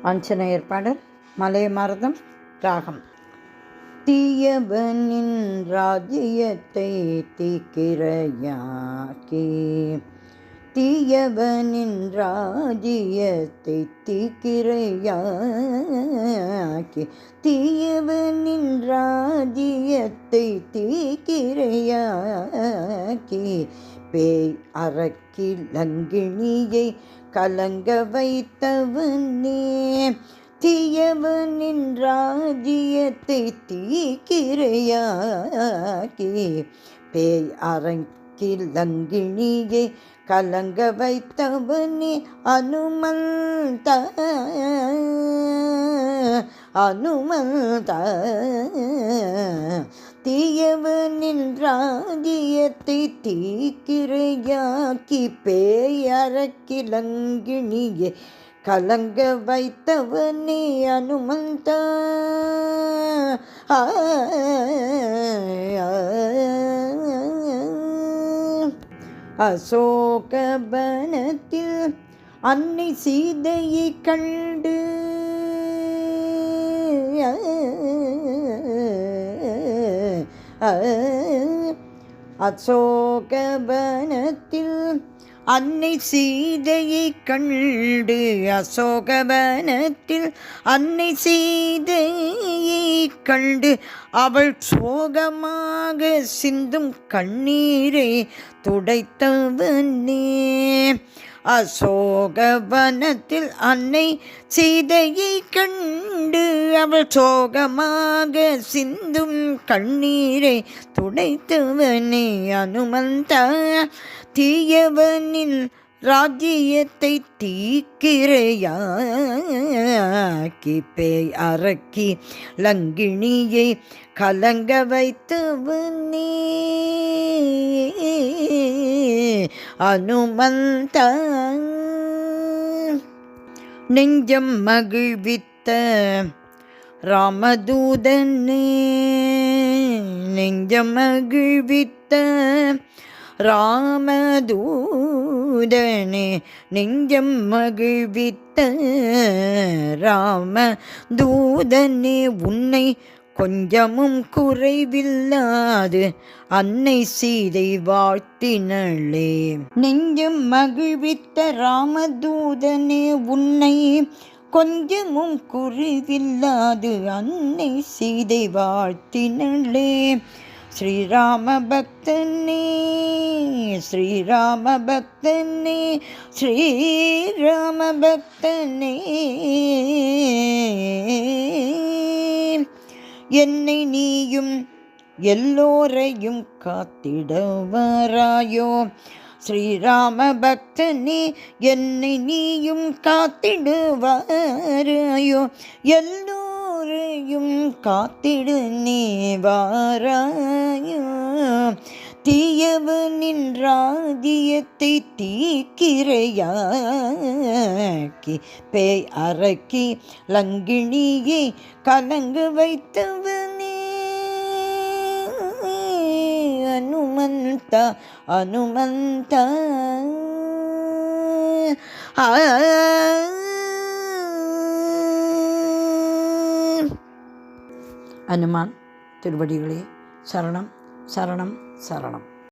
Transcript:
ஆஞ்சநேயர் பாடல் மலையமாரதம் ராகம். தீயவனின் ராஜ்யத்தை தீக்கிரையாக்கி, தீயவனின் ராஜ்யத்தை தீக்கிரையாக்கி, தீயவனின் ராஜ்யத்தை தீக்கிரையாக்கி, பேய் அரக்கி லங்கிணியை கலங்க வைத்தவனே, தீயவனின் ராஜ்யத்தை தீக்கிரையாக்கி, பேய் அரக்கி லங்கிணியை கலங்க வைத்தவனே, அனுமந்த அனுமந்த தீயவனின் ராஜ்யத்தை தீக்கிரையாக்கி, பேய் அரக்கி லங்கிணியை கலங்க வைத்தவனே, அனுமந்த அசோகவனத்தில் அன்னை சீதையை கண்டு, அசோகவனத்தில் அன்னை சீதையை கண்டு, அசோகவனத்தில் அன்னை சீதையை கண்டு, அவள் சோகமாக சிந்தும் கண்ணீரை துடைத்தவனே, அசோகவனத்தில் அன்னை சீதையை கண்டு, அவள் சோகமாக சிந்தும் கண்ணீரை துடைத்தவனே, அனுமந்த தீயவனின் ராஜ்யத்தை தீக்கிரையாக்கி, பேய் அரக்கி லங்கிணியை கலங்க வைத்தவனே, அனுமந்த நெஞ்சம் மகிழ்வித்த ராமதூதனே, நெஞ்சம் மகிழ்வித்த ராமதூதனே, நெஞ்சம் மகிழ்வித்த ராமதூதனே, உன்னை கொஞ்சமும் குறைவில்லாது அன்னை சீதை வாழ்த்தினளே, நெஞ்சம் மகிழ்வித்த ராமதூதனே, உன்னை கொஞ்சமும் குறைவில்லாது அன்னை சீதை வாழ்த்தினளே, ஸ்ரீராம பக்தனே, ஸ்ரீராம பக்தனே, ஸ்ரீராம பக்தனே, என்னை நீயும் எல்லோரையும் காத்திடுவாராயோ, ஸ்ரீராம பக்தனே, என்னை நீயும் காத்திடுவாராயோ, எல்லோரையும் காத்திடு நீ வாராயோ, தீயவனின் ராஜ்யத்தை தீக்கிரையாக்கி, பேய் அரக்கி லங்கிணியை கலங்க வைத்தவனே, அனுமந்த அனுமந்த அனுமான் திருவடிகளே சரணம் சரணம் சரணம்.